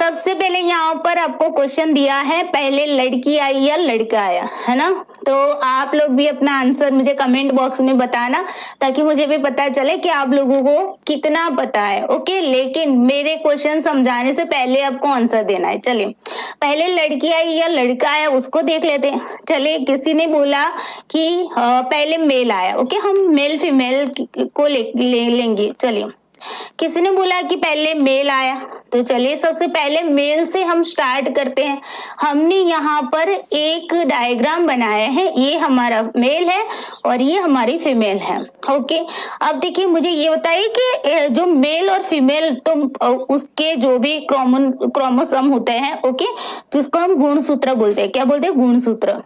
सबसे पहले यहाँ पर आपको क्वेश्चन दिया है, पहले लड़की आई या लड़का आया, है ना। तो आप लोग भी अपना आंसर मुझे कमेंट बॉक्स में बताना, ताकि मुझे भी पता चले कि आप लोगों को कितना पता है। ओके, लेकिन मेरे क्वेश्चन समझाने से पहले आपको आंसर देना है। चलिए, पहले लड़की आई या लड़का आया उसको देख लेते हैं। चलिए, किसी ने बोला कि पहले मेल आया। ओके, हम मेल फीमेल को लेंगे। चलिए, किसी ने बोला कि पहले मेल आया, तो चलिए सबसे पहले मेल से हम स्टार्ट करते हैं। हमने यहाँ पर एक डायग्राम बनाया है, ये हमारा मेल है और ये हमारी फीमेल है। ओके, अब देखिए मुझे ये बताइए कि जो मेल और फीमेल, तो उसके जो भी क्रोमोसोम होते हैं, ओके, जिसको हम गुणसूत्र बोलते हैं। क्या बोलते हैं? गुणसूत्र।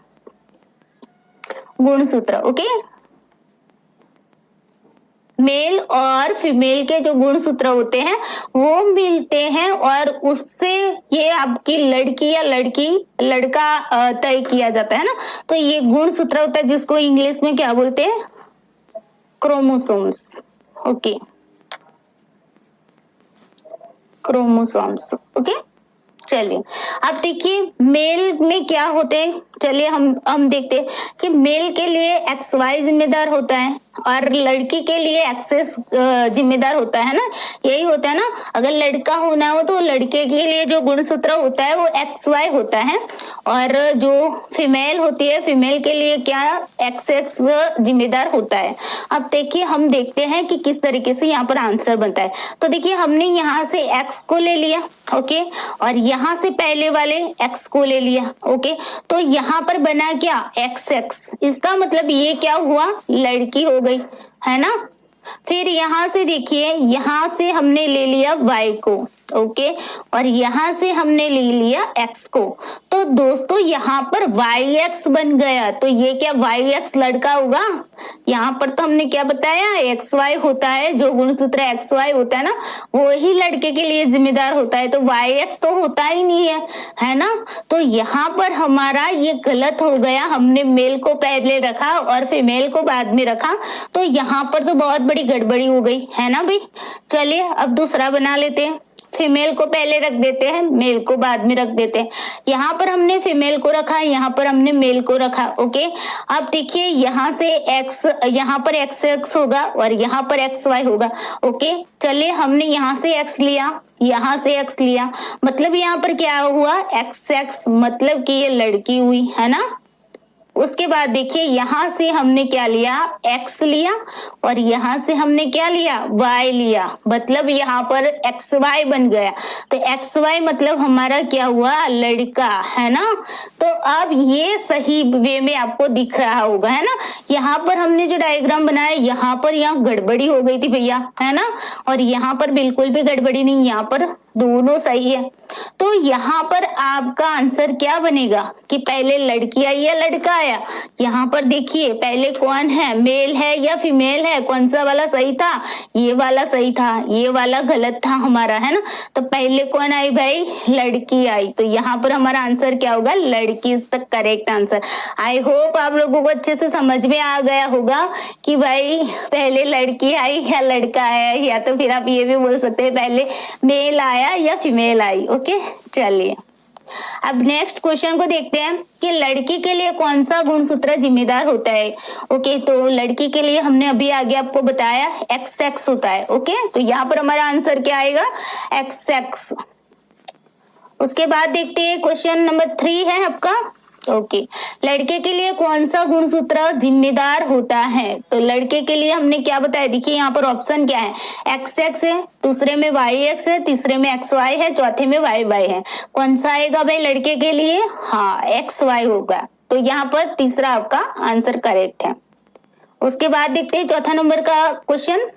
गुणसूत्र। ओके, मेल और फीमेल के जो गुणसूत्र होते हैं वो मिलते हैं और उससे ये आपकी लड़की या लड़का तय किया जाता है ना। तो ये गुणसूत्र होता है जिसको इंग्लिश में क्या बोलते हैं? क्रोमोसोम्स। Okay, chromosomes. ओके, चलिए अब देखिए मेल में क्या होते हैं। चलिए हम देखते हैं कि मेल के लिए XY जिम्मेदार होता है और लड़की के लिए एक्सेस जिम्मेदार होता है ना। यही होता है ना, अगर लड़का होना हो तो लड़के के लिए जो गुणसूत्र होता है वो XY होता है, और जो फीमेल होती है फीमेल के लिए क्या XX जिम्मेदार होता है। अब देखिए हम देखते हैं कि किस तरीके से यहाँ पर आंसर बनता है। तो देखिए हमने यहाँ से X को ले लिया, ओके, और यहाँ से पहले वाले X को ले लिया। ओके, तो यहाँ पर बना क्या? XX। इसका मतलब ये क्या हुआ? लड़की हो गई, है ना। फिर यहाँ से देखिए, यहाँ से हमने ले लिया Y को, ओके, और यहाँ से हमने ले लिया X को। तो दोस्तों यहाँ पर YX बन गया। तो ये क्या YX लड़का होगा? यहाँ पर तो हमने क्या बताया? XY होता है, जो गुणसूत्र XY होता है ना वो ही लड़के के लिए जिम्मेदार होता है। तो YX तो होता ही नहीं है ना। तो यहाँ पर हमारा ये गलत हो गया, हमने मेल को पहले रखा और फीमेल को बाद में रखा। तो यहाँ पर तो बहुत बड़ी गड़बड़ी हो गई, है ना भाई। चलिए अब दूसरा बना लेते हैं। फीमेल को पहले रख देते हैं, मेल को बाद में रख देते हैं। यहाँ पर हमने फीमेल को रखा, यहाँ पर हमने मेल को रखा। ओके, अब देखिए यहाँ से X, यहाँ पर XX होगा और यहाँ पर XY होगा। ओके, चलिए हमने यहाँ से X लिया, यहाँ से X लिया, मतलब यहाँ पर क्या हुआ? XX, मतलब कि ये लड़की हुई, है ना। उसके बाद देखिए यहाँ से हमने क्या लिया? X लिया, और यहाँ से हमने क्या लिया? Y लिया, मतलब यहाँ पर XY बन गया। तो XY मतलब हमारा क्या हुआ? लड़का, है ना। तो अब ये सही वे में आपको दिख रहा होगा, है ना। यहाँ पर हमने जो डायग्राम बनाया, यहाँ पर गड़बड़ी हो गई थी भैया, है ना, और यहाँ पर बिल्कुल भी गड़बड़ी नहीं, यहाँ पर दोनों सही है। तो यहाँ पर आपका आंसर क्या बनेगा कि पहले लड़की आई या लड़का आया? यहाँ पर देखिए पहले कौन है, मेल है या फीमेल है? कौन सा वाला सही था? ये वाला सही था, ये वाला गलत था हमारा, है ना। तो पहले कौन आई भाई? लड़की आई। तो यहाँ पर हमारा आंसर क्या होगा? लड़की is the correct answer. I hope आप लोगों को अच्छे से समझ में आ गया होगा कि भाई पहले लड़की आई या लड़का आया, या तो फिर आप ये भी बोल सकते हैं पहले मेल आया या फीमेल आई। ओके, चलिए अब नेक्स्ट क्वेश्चन को देखते हैं कि लड़की के लिए कौन सा गुणसूत्र जिम्मेदार होता है। ओके, तो लड़की के लिए हमने अभी आगे आपको बताया XX होता है। ओके, तो यहाँ पर हमारा आंसर क्या आएगा? XX। उसके बाद देखते हैं क्वेश्चन नंबर 3 है आपका। ओके, लड़के के लिए कौन सा गुणसूत्र जिम्मेदार होता है? तो लड़के के लिए हमने क्या बताया? देखिए यहाँ पर ऑप्शन क्या है? XX है, दूसरे में YX है, तीसरे में XY है, चौथे में YY है। कौन सा आएगा भाई लड़के के लिए? हाँ, XY होगा। तो यहाँ पर तीसरा आपका आंसर करेक्ट है। उसके बाद देखते हैं चौथा नंबर का क्वेश्चन।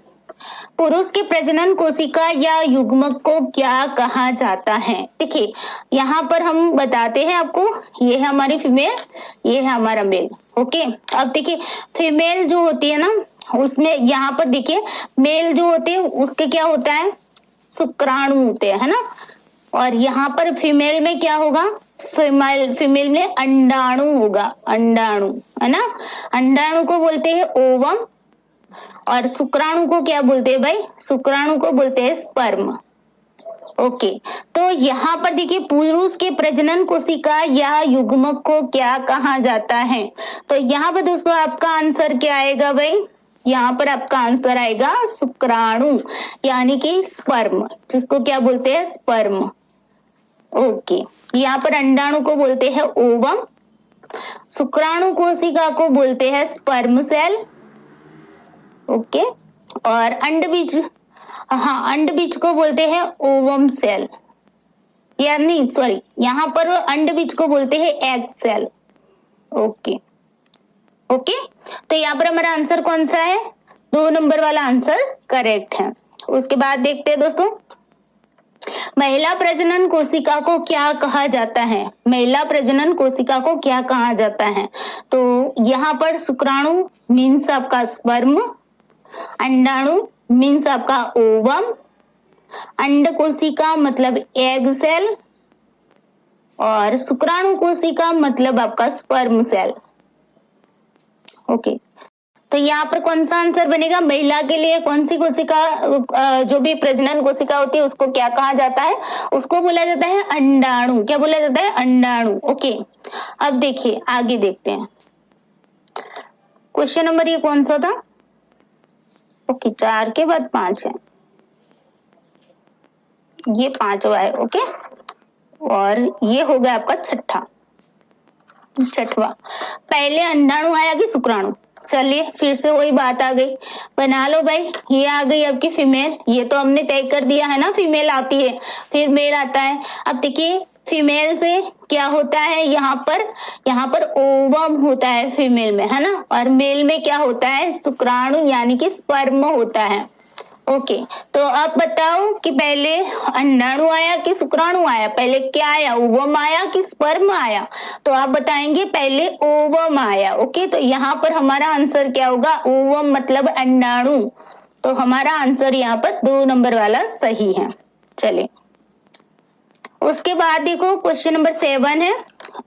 पुरुष के प्रजनन कोशिका या युग्मक को क्या कहा जाता है? देखिए यहाँ पर हम बताते हैं आपको, ये है हमारी फीमेल, ये है हमारा मेल। ओके, अब देखिए फीमेल जो होती है ना, उसमें यहाँ पर देखिए मेल जो होते हैं उसके क्या होता है? शुक्राणु होते हैं, है ना। और यहाँ पर फीमेल में क्या होगा? फीमेल में अंडाणु होगा, अंडाणु, है ना। अंडाणु को बोलते हैं ओवम, और शुक्राणु को क्या बोलते हैं भाई? शुक्राणु को बोलते हैं स्पर्म। ओके, तो यहाँ पर देखिए पुरुष के प्रजनन कोशिका या युग्मक को क्या कहा जाता है? तो यहाँ पर दोस्तों आपका आंसर क्या आएगा भाई? यहाँ पर आपका आंसर आएगा शुक्राणु यानी कि स्पर्म, जिसको क्या बोलते हैं? स्पर्म। ओके, यहाँ पर अंडाणु को बोलते हैं ओवम, शुक्राणु कोशिका को बोलते हैं स्पर्म सेल। ओके, और अंडबीज, हाँ अंडबीज को बोलते हैं ओवम सेल, या नहीं सॉरी, यहाँ पर अंडबीज को बोलते हैं एग सेल। ओके ओके, तो यहाँ पर हमारा आंसर कौन सा है? 2 नंबर वाला आंसर करेक्ट है। उसके बाद देखते हैं दोस्तों, महिला प्रजनन कोशिका को क्या कहा जाता है? महिला प्रजनन कोशिका को क्या कहा जाता है? तो यहाँ पर शुक्राणु मीन्स आपका स्पर्म, अंडाणु मीन्स आपका ओवम, अंड कोशिका मतलब एग सेल, और शुक्राणु कोशिका मतलब आपका स्पर्म सेल। ओके, तो यहाँ पर कौन सा आंसर बनेगा? महिला के लिए कौन सी कोशिका, जो भी प्रजनन कोशिका होती है उसको क्या कहा जाता है? उसको बोला जाता है अंडाणु। क्या बोला जाता है? अंडाणु। ओके, अब देखिए आगे देखते हैं। क्वेश्चन नंबर ये कौन सा था? ओके, 4 के बाद 5 है, ये 5वां है। ओके, और ये हो गया आपका छठवा। पहले अंडाणु आया कि शुक्राणु? चलिए फिर से वही बात आ गई, बना लो भाई। ये आ गई आपकी फीमेल, ये तो हमने तय कर दिया है ना, फीमेल आती है फिर मेल आता है। अब देखिए फीमेल से क्या होता है, यहाँ पर ओवम होता है फीमेल में, है ना, और मेल में क्या होता है? शुक्राणु यानी कि स्पर्म होता है। ओके, तो अब बताओ कि पहले अंडाणु आया कि शुक्राणु आया? पहले क्या आया? ओवम आया कि स्पर्म आया? तो आप बताएंगे पहले ओवम आया। ओके, तो यहाँ पर हमारा आंसर क्या होगा? ओवम मतलब अंडाणु। तो हमारा आंसर यहाँ पर 2 नंबर वाला सही है। चलिए उसके बाद देखो क्वेश्चन नंबर 7 है,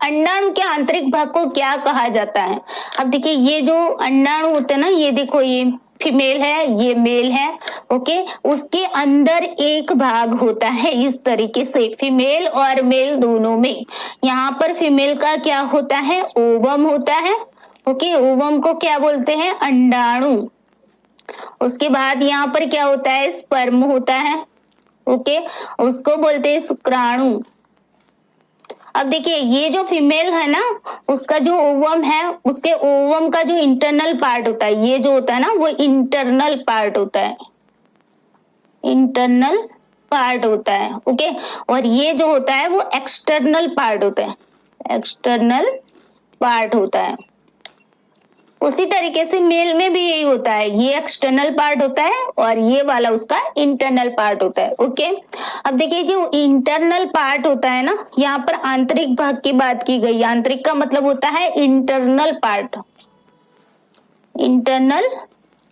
अंडाणु के आंतरिक भाग को क्या कहा जाता है? अब देखिए ये जो अंडाणु होता है ना, ये देखो ये फीमेल है, ये मेल है। ओके, उसके अंदर एक भाग होता है इस तरीके से, फीमेल और मेल दोनों में। यहाँ पर फीमेल का क्या होता है? ओवम होता है। ओके, ओवम को क्या बोलते हैं? अंडाणु। उसके बाद यहाँ पर क्या होता है? स्पर्म होता है। ओके, उसको बोलते हैं शुक्राणु। अब देखिए ये जो फीमेल है ना, उसका जो ओवम है, उसके ओवम का जो इंटरनल पार्ट होता है, ये जो होता है ना वो इंटरनल पार्ट होता है, इंटरनल पार्ट होता है। ओके, और ये जो होता है वो एक्सटर्नल पार्ट होता है, एक्सटर्नल पार्ट होता है। उसी तरीके से मेल में भी यही होता है, ये एक्सटर्नल पार्ट होता है और ये वाला उसका इंटरनल पार्ट होता है। ओके, अब देखिए जो इंटरनल पार्ट होता है ना, यहाँ पर आंतरिक भाग की बात की गई। आंतरिक का मतलब होता है इंटरनल पार्ट, इंटरनल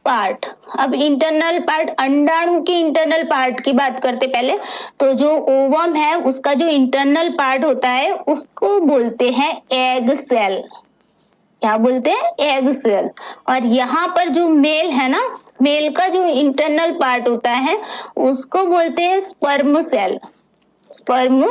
पार्ट। अब इंटरनल पार्ट, अंडाणु की इंटरनल पार्ट की बात करते पहले, तो जो ओवम है उसका जो इंटरनल पार्ट होता है उसको बोलते हैं एग सेल। क्या बोलते हैं? Egg cell. और यहाँ पर जो मेल है ना, मेल का जो इंटरनल पार्ट होता है उसको बोलते हैं sperm cell, sperm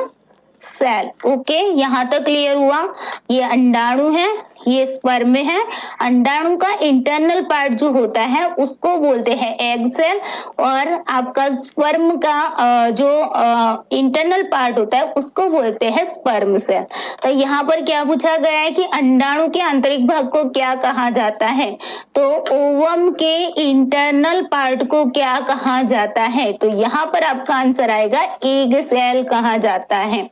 cell. Okay, यहाँ तक क्लियर हुआ? ये अंडाणु है, ये स्पर्म है। अंडाणु का इंटरनल पार्ट जो होता है उसको बोलते हैं एग सेल, और आपका स्पर्म का जो इंटरनल पार्ट होता है उसको बोलते हैं स्पर्म सेल। तो यहाँ पर क्या पूछा गया है कि अंडाणु के आंतरिक भाग को क्या कहा जाता है? तो ओवम के इंटरनल पार्ट को क्या कहा जाता है? तो यहाँ पर आपका आंसर आएगा एग सेल कहा जाता है।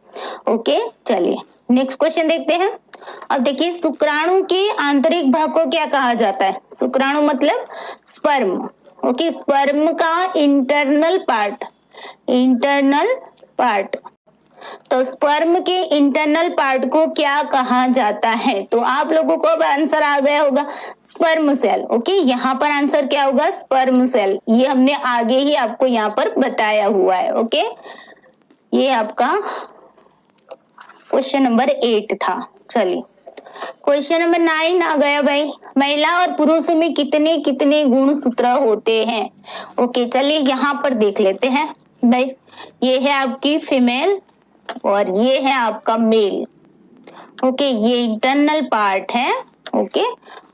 ओके, चलिए नेक्स्ट क्वेश्चन देखते हैं। अब देखिए शुक्राणु के आंतरिक भाग को क्या कहा जाता है? शुक्राणु मतलब स्पर्म। ओके, स्पर्म का इंटरनल पार्ट, इंटरनल पार्ट। तो स्पर्म के इंटरनल पार्ट को क्या कहा जाता है? तो आप लोगों को अब आंसर आ गया होगा, स्पर्म सेल। ओके, यहाँ पर आंसर क्या होगा? Sperm cell. ये हमने आगे ही आपको यहाँ पर बताया हुआ है। ओके, ये आपका क्वेश्चन नंबर 8 था। चलिए क्वेश्चन नंबर 9 आ गया भाई, महिला और पुरुषों में कितने कितने गुणसूत्र होते हैं? ओके, चलिए यहाँ पर देख लेते हैं। भाई ये है आपकी फीमेल और ये है आपका मेल। ओके, ये इंटरनल पार्ट है। ओके,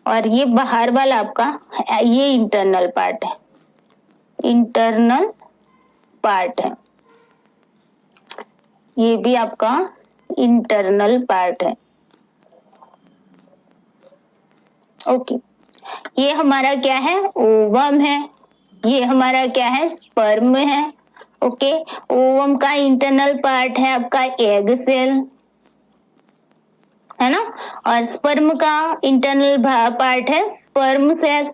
और ये बाहर वाला आपका ये इंटरनल पार्ट है, इंटरनल पार्ट है, ये भी आपका इंटरनल पार्ट है। ओके, ये हमारा क्या है, ओवम है, ये हमारा क्या है, स्पर्म है। ओके, ओवम का इंटरनल पार्ट है आपका एग सेल, है ना, और स्पर्म का इंटरनल पार्ट है स्पर्म सेल।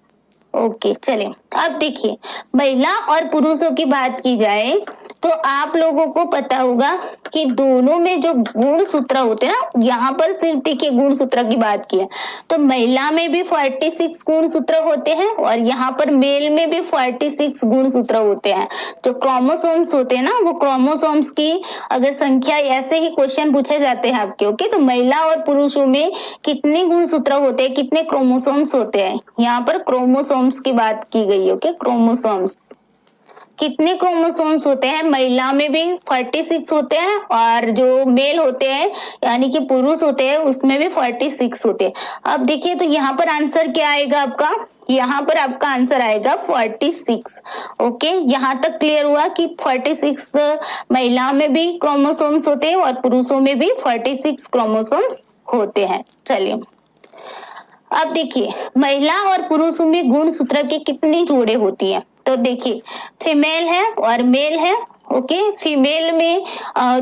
ओके, चलिए अब देखिए, महिला और पुरुषों की बात की जाए तो आप लोगों को पता होगा कि दोनों में जो गुणसूत्र होते हैं ना, यहाँ पर सिर्फ देखिए गुणसूत्र की बात की है तो महिला में भी 46 गुणसूत्र होते हैं और यहाँ पर मेल में भी 46 गुणसूत्र होते हैं। जो क्रोमोसोम्स होते हैं ना, वो क्रोमोसोम्स की अगर संख्या ऐसे ही क्वेश्चन पूछे जाते हैं आपके, ओके, तो महिला और पुरुषों में कितने गुणसूत्र होते हैं, कितने क्रोमोसोम्स होते हैं, यहाँ पर क्रोमोसोम्स की बात की गई है। ओके, क्रोमोसोम्स, कितने क्रोमोसोम्स होते हैं, महिला में भी 46 होते हैं और जो मेल होते हैं यानी कि पुरुष होते हैं उसमें भी 46 होते हैं। अब देखिए तो यहाँ पर आंसर क्या आएगा आपका, यहाँ पर आपका आंसर आएगा 46। ओके, यहाँ तक क्लियर हुआ कि 46 महिला में भी क्रोमोसोम्स होते हैं और पुरुषों में भी 46 क्रोमोसोम्स होते हैं। चलिए अब देखिए, महिला और पुरुषों में गुणसूत्र की कितनी जोड़े होती है, तो देखिए फीमेल है और मेल है। ओके, फीमेल में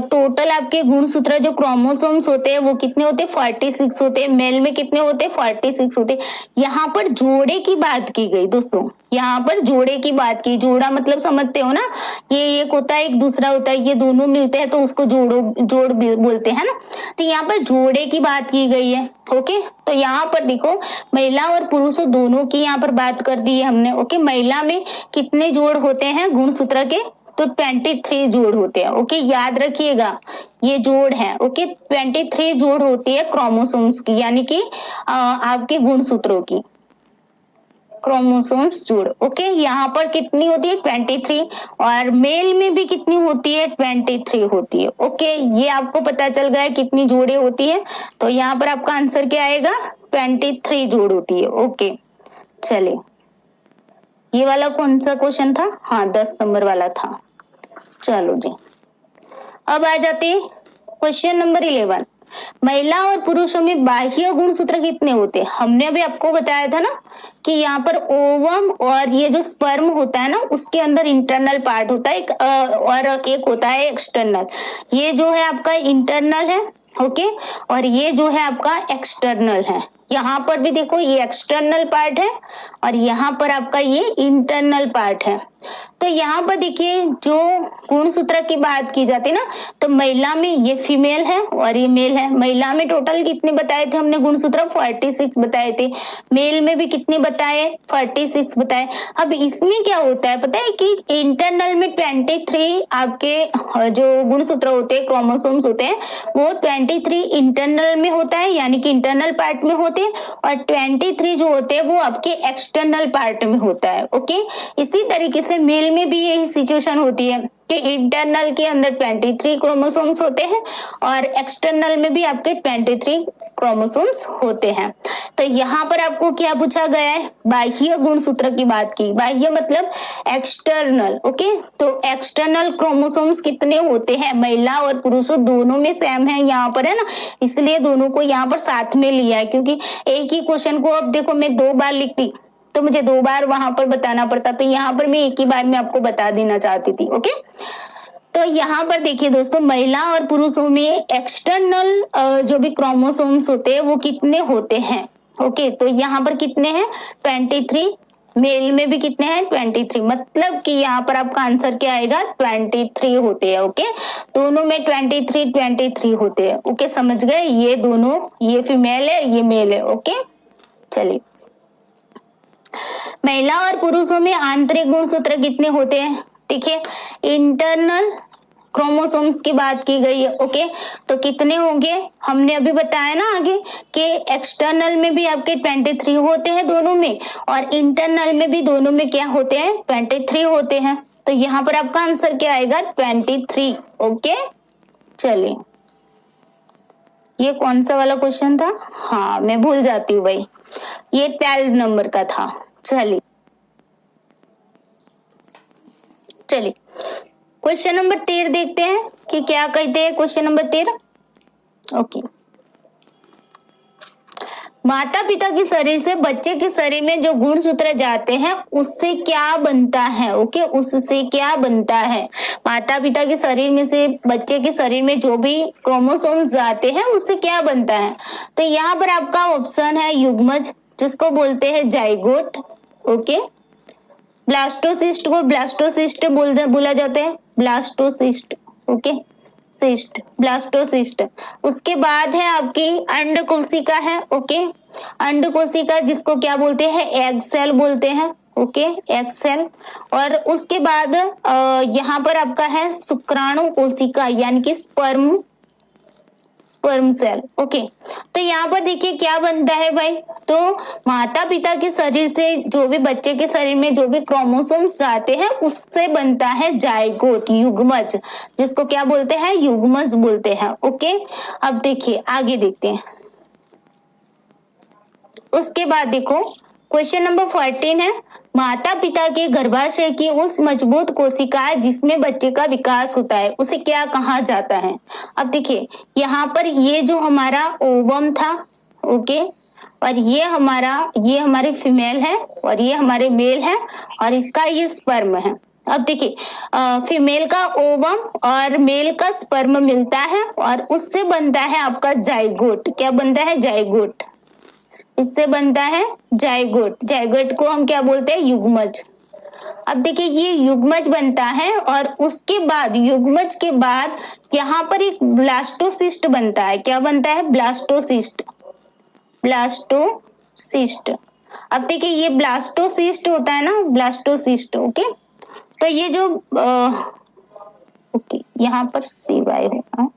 टोटल आपके गुणसूत्र जो क्रोमोसोम्स होते हैं वो कितने होते हैं, 46 होते हैं। मेल में कितने होते हैं, 46 होते हैं। यहाँ पर जोड़े की बात की गई दोस्तों, यहाँ पर जोड़े की बात की, जोड़ा मतलब समझते हो ना, ये एक होता है एक दूसरा होता है, ये दोनों मिलते हैं तो उसको जोड़ बोलते हैं ना, तो यहाँ पर जोड़े की बात की गई है। ओके, तो यहाँ पर देखो महिला और पुरुषों दोनों की यहाँ पर बात कर दी है हमने। ओके, महिला में कितने जोड़ होते हैं गुणसूत्र के, तो 23 जोड़ होते हैं। ओके, याद रखिएगा ये जोड़ है। ओके, 23 जोड़ होती है क्रोमोसोम्स की, यानी कि आपके गुणसूत्रों की, क्रोमोसोम्स जोड़। ओके, यहाँ पर कितनी होती है, 23, और मेल में भी कितनी होती है, 23 होती है। ओके, ये आपको पता चल गया कितनी जोड़े होती है, तो यहाँ पर आपका आंसर क्या आएगा, 23 जोड़ होती है। ओके, चलिए ये वाला कौन सा क्वेश्चन था, हाँ 10 नंबर वाला था। चलो जी, अब आ जाते क्वेश्चन नंबर 11, महिला और पुरुषों में बाह्य गुणसूत्र कितने होते हैं। हमने अभी आपको बताया था ना कि यहाँ पर ओवम और ये जो स्पर्म होता है ना उसके अंदर इंटरनल पार्ट होता है और एक होता है एक्सटर्नल। ये जो है आपका इंटरनल है, ओके, और ये जो है आपका एक्सटर्नल है। यहाँ पर भी देखो ये एक्सटर्नल पार्ट है और यहाँ पर आपका ये इंटरनल पार्ट है। तो यहाँ पर देखिए जो गुणसूत्र की बात की जाती है ना, तो महिला में ये फीमेल है और ये मेल है। महिला में टोटल कितने बताए थे हमने गुणसूत्र, 46 बताए थे। मेल में भी कितने बताए, 46 बताए। अब इसमें क्या होता है पता है कि इंटरनल में 23 आपके जो गुणसूत्र होते हैं, क्रोमोसोम्स होते हैं, वो 23 इंटरनल में होता है यानी कि इंटरनल पार्ट में होते हैं, और 23 जो होते हैं वो आपके एक्सटर्नल पार्ट में होता है। ओके, इसी तरीके से मेल में भी यही सिचुएशन होती है कि इंटरनल के अंदर 23 क्रोमोसोम्स होते हैं और एक्सटर्नल में भी आपके 23 क्रोमोसोम्स होते हैं। तो यहाँ पर आपको क्या पूछा गया है, बाह्य गुणसूत्र की बात की। बाह्य मतलब एक्सटर्नल। ओके, तो एक्सटर्नल क्रोमोसोम्स कितने होते हैं, महिला और पुरुषों दोनों में सेम है यहाँ पर, है ना, इसलिए दोनों को यहाँ पर साथ में लिया है, क्योंकि एक ही क्वेश्चन को अब देखो मैं 2 बार लिखती तो मुझे 2 बार वहां पर बताना पड़ता, तो यहाँ पर मैं एक ही बार में आपको बता देना चाहती थी। ओके, तो यहाँ पर देखिए दोस्तों, महिला और पुरुषों में एक्सटर्नल जो भी क्रोमोसोम्स होते हैं वो कितने होते हैं। ओके, तो यहाँ पर कितने हैं, 23। मेल में भी कितने हैं, 23। मतलब कि यहाँ पर आपका आंसर क्या आएगा, 23 होते हैं। ओके, दोनों में 23 होते हैं। ओके, समझ गए, ये दोनों, ये फीमेल है ये मेल है। ओके, चलिए महिला और पुरुषों में आंतरिक गुणसूत्र कितने होते हैं, देखिए इंटरनल क्रोमोसोम्स की बात की गई है। ओके, तो कितने होंगे, हमने अभी बताया ना आगे कि एक्सटर्नल में भी आपके 23 होते हैं दोनों में, और इंटरनल में भी दोनों में क्या होते हैं, 23 होते हैं। तो यहाँ पर आपका आंसर क्या आएगा 23। ओके चलिए, ये कौन सा वाला क्वेश्चन था? हाँ मैं भूल जाती हूँ भाई, ये 12 नंबर का था। चलिए चलिए क्वेश्चन नंबर 13 देखते हैं कि क्या कहते हैं क्वेश्चन नंबर 13। ओके, माता पिता के शरीर से बच्चे के शरीर में जो गुणसूत्र जाते हैं उससे क्या बनता है? ओके, उससे क्या बनता है? माता पिता के शरीर में से बच्चे के शरीर में जो भी क्रोमोसोम्स जाते हैं उससे क्या बनता है? तो यहाँ पर आपका ऑप्शन है युग्मज, जिसको बोलते हैं जाइगोट। ओके, ब्लास्टोसिस्ट को ब्लास्टोसिस्ट बोला जाता है, ब्लास्टोसिस्ट। Okay, cyst, blastocyst. उसके बाद है आपकी अंड कोशिका है। ओके, अंड कोशिका जिसको क्या बोलते हैं? एग सेल बोलते हैं। Okay, egg cell. और उसके बाद यहाँ पर आपका है शुक्राणु कोशिका यानी कि स्पर्म सेल। ओके, तो यहाँ पर देखिए क्या बनता है भाई, तो माता पिता के शरीर से जो भी बच्चे के शरीर में जो भी क्रोमोसोम्स जाते हैं उससे बनता है जाइगोट, युग्मज, जिसको क्या बोलते हैं? युग्मज बोलते हैं। ओके, अब देखिए आगे देखते हैं। उसके बाद देखो क्वेश्चन नंबर 14 है, माता पिता के गर्भाशय की उस मजबूत कोशिका जिसमें बच्चे का विकास होता है उसे क्या कहा जाता है? अब देखिए यहाँ पर ये जो हमारा ओवम था, ओके, और ये हमारे फीमेल है और ये हमारे मेल है और इसका ये स्पर्म है। अब देखिए फीमेल का ओवम और मेल का स्पर्म मिलता है और उससे बनता है आपका जाइगोट। क्या बनता है? जाइगोट। इससे बनता है जाइगोट। जाइगोट को हम क्या बोलते हैं? युग्मज। अब देखिए ये युग्मज बनता है और उसके बाद युग्मज के बाद यहाँ पर एक ब्लास्टोसिस्ट बनता है। क्या बनता है? ब्लास्टोसिस्ट। ब्लास्टोसिस्ट। अब देखिए ये ब्लास्टोसिस्ट होता है ना, ब्लास्टोसिस्ट। ओके, तो ये जो ओके यहाँ पर CY होगा।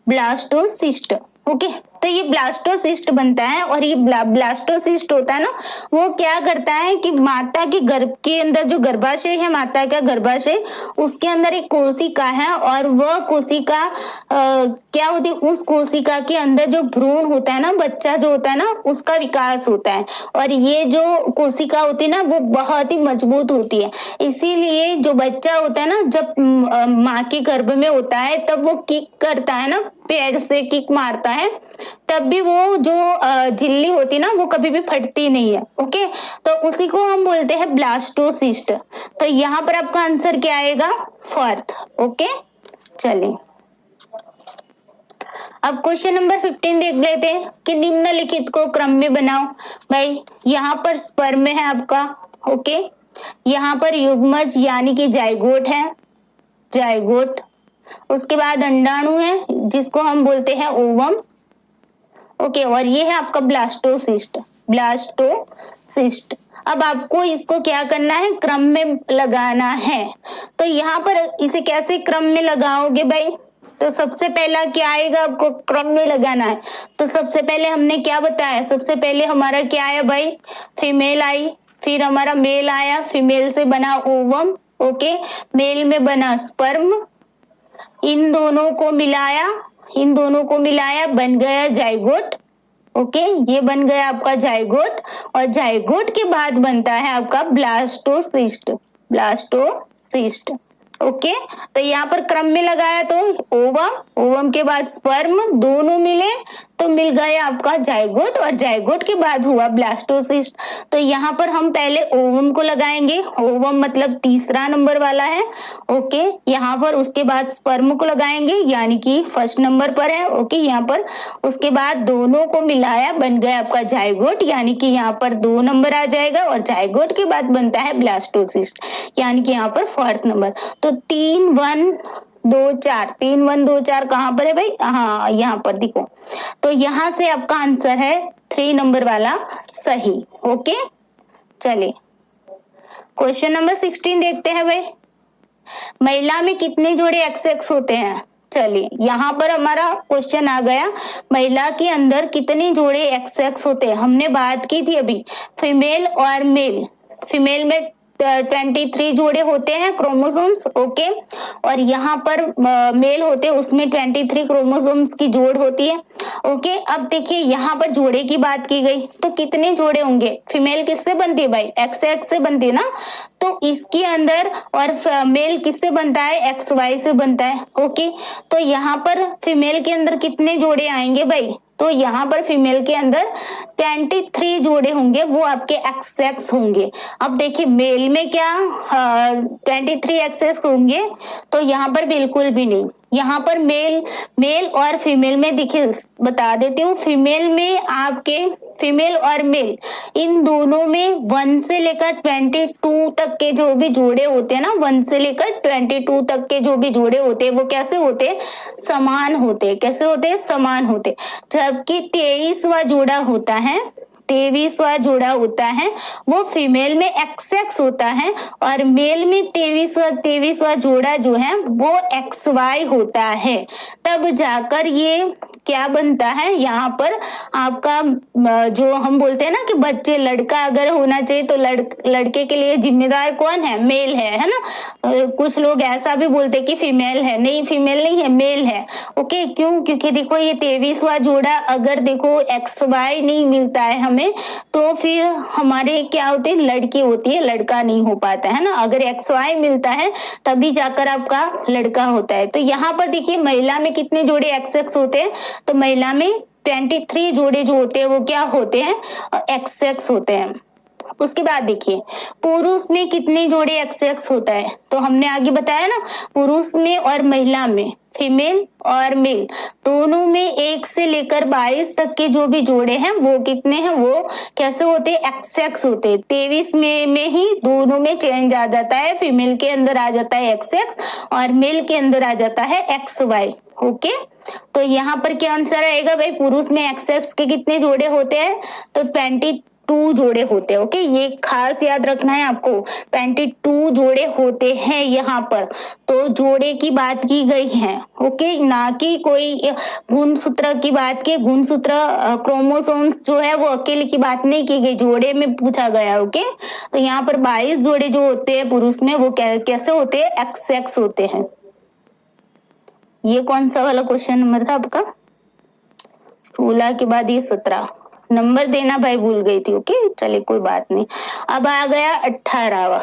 ब्लास्टोसिस्ट। ओके, तो ये ब्लास्टोसिस्ट बनता है और ये ब्लास्टोसिस्ट होता है ना, वो क्या करता है कि माता के गर्भ के अंदर जो गर्भाशय है, माता का गर्भाशय, उसके अंदर एक कोशिका है और वह कोशिका क्या होती है? उस कोशिका के अंदर जो भ्रूण होता है ना, बच्चा जो होता है ना, उसका विकास होता है और ये जो कोशिका होती है ना वो बहुत ही मजबूत होती है। इसीलिए जो बच्चा होता है ना, जब माँ के गर्भ में होता है तब वो किक करता है ना, पैर से किक मारता है, तब भी वो जो झिल्ली होती है ना वो कभी भी फटती नहीं है। ओके, तो उसी को हम बोलते हैं ब्लास्टोसिस्ट। तो यहाँ पर आपका आंसर क्या आएगा? 4th। ओके, चलिए अब क्वेश्चन नंबर 15 देख लेते हैं कि निम्नलिखित को क्रम में बनाओ। भाई यहाँ पर स्पर्म है आपका। ओके, यहाँ पर युग्मज यानी कि जाइगोट है, जाइगोट। उसके बाद अंडाणु है जिसको हम बोलते हैं ओवम। ओके, और ये है आपका ब्लास्टोसिस्ट, ब्लास्टोसिस्ट। अब आपको इसको क्या करना है? क्रम में लगाना है। तो यहाँ पर इसे कैसे क्रम में लगाओगे भाई? तो सबसे पहला क्या आएगा? आपको क्रम में लगाना है। तो सबसे पहले हमने क्या बताया? सबसे पहले हमारा क्या आया भाई? फीमेल आई, फिर हमारा मेल आया, फीमेल से बना ओवम। ओके, मेल में बना स्पर्म, इन दोनों को मिलाया बन गया जाइगोट। ओके, ये बन गया आपका जाइगोट और जाइगोट के बाद बनता है आपका ब्लास्टोसिस्ट, ब्लास्टोसिस्ट। ओके, तो यहाँ पर क्रम में लगाया तो ओवम के बाद स्पर्म, दोनों मिले तो मिल गया आपका जाइगोट और जाइगोट के बाद हुआ ब्लास्टोसिस्ट। तो यहाँ पर हम पहले ओवम को लगाएंगे, ओवम मतलब तीसरा नंबर वाला है। ओके, यहाँ पर उसके बाद स्पर्म को लगाएंगे यानी कि फर्स्ट नंबर पर है। ओके, यहाँ पर उसके बाद दोनों को मिलाया बन गया आपका जाइगोट यानी कि यहाँ पर 2 नंबर आ जाएगा और जाइगोट के बाद बनता है ब्लास्टोसिस्ट यानी कि यहाँ पर 4th नंबर। तो 3 1 2 4, 3 1 2 4 कहाँ पर है भाई? हाँ यहाँ पर देखो। तो यहाँ से आपका आंसर है 3 नंबर वाला सही। ओके, चलिए क्वेश्चन नंबर 16 देखते हैं भाई। महिला में कितने जोड़े XX होते हैं? चलिए यहाँ पर हमारा क्वेश्चन आ गया, महिला के अंदर कितने जोड़े XX होते हैं। हमने बात की थी अभी फीमेल और मेल। फीमेल में 23 जोड़े होते हैं क्रोमोसोम्स, ओके, और यहाँ पर मेल होते हैं उसमें 23 क्रोमोसोम्स की जोड़ होती है, ओके। अब देखिए यहाँ पर जोड़े की बात की गई तो कितने जोड़े होंगे। फीमेल किससे बनती है भाई, XX से बनती है ना, तो इसके अंदर, और मेल किससे बनता है, XY से बनता है, ओके। तो यहाँ पर फीमेल के अंदर कितने जोड़े आएंगे भाई, तो यहाँ पर फीमेल के अंदर 23 जोड़े होंगे, वो आपके XX होंगे। अब देखिए मेल में क्या 23 XX होंगे, तो यहाँ पर बिल्कुल भी नहीं। यहाँ पर मेल और फीमेल में देखिए बता देती हूँ, फीमेल में आपके फीमेल और मेल इन दोनों में 1 से लेकर 22 तक के जो भी जोड़े होते हैं ना, 1 से लेकर 22 तक के जो भी जोड़े होते हैं वो कैसे होते हैं, समान होते हैं। कैसे होते हैं, समान होते हैं। जबकि 23वां जोड़ा होता है, 23वां जोड़ा होता है वो फीमेल में XX होता है, और मेल में 23वां जोड़ा जो है वो XY होता है। तब जाकर ये क्या बनता है, यहाँ पर आपका जो हम बोलते हैं ना कि बच्चे, लड़का अगर होना चाहिए तो लड़के के लिए जिम्मेदार कौन है, मेल है ना। कुछ लोग ऐसा भी बोलते हैं कि फीमेल है, नहीं फीमेल नहीं है, मेल है, ओके। क्यों, क्योंकि देखो ये 23वां जोड़ा अगर देखो XY नहीं मिलता है हमें, तो फिर हमारे क्या होते हैं, लड़की होती है, लड़का नहीं हो पाता है ना। अगर XY मिलता है तभी जाकर आपका लड़का होता है। तो यहाँ पर देखिए महिला में कितने जोड़े XX होते हैं, तो महिला में 23 जोड़े जो होते हैं वो क्या होते हैं, XX होते हैं। उसके बाद देखिए पुरुष में कितने जोड़े XX होता है, तो हमने आगे बताया ना, पुरुष में और महिला में, फीमेल और मेल दोनों में 1 से लेकर 22 तक के जो भी जोड़े हैं वो कितने हैं, वो कैसे होते हैं, XX होते हैं। 23 में ही दोनों में चेंज आ जाता है, फीमेल के अंदर आ जाता है XX और मेल के अंदर आ जाता है XY, ओके। तो यहाँ पर क्या आंसर आएगा भाई, पुरुष में XX के कितने जोड़े होते हैं, तो 22 जोड़े होते हैं, ओके। ये खास याद रखना है आपको, 22 जोड़े होते हैं यहाँ पर। तो जोड़े की बात की गई है, ओके, ना कि कोई गुणसूत्र की बात की। गुणसूत्र क्रोमोसोम्स जो है वो अकेले की बात नहीं की गई, जोड़े में पूछा गया, ओके। तो यहाँ पर 22 जोड़े जो होते हैं पुरुष में वो कैसे होते हैं, XX होते हैं। ये कौन सा वाला क्वेश्चन नंबर था आपका, 16 के बाद ये 17 नंबर देना भाई भूल गई थी, ओके। चलिए कोई बात नहीं। अब आ गया 18वां।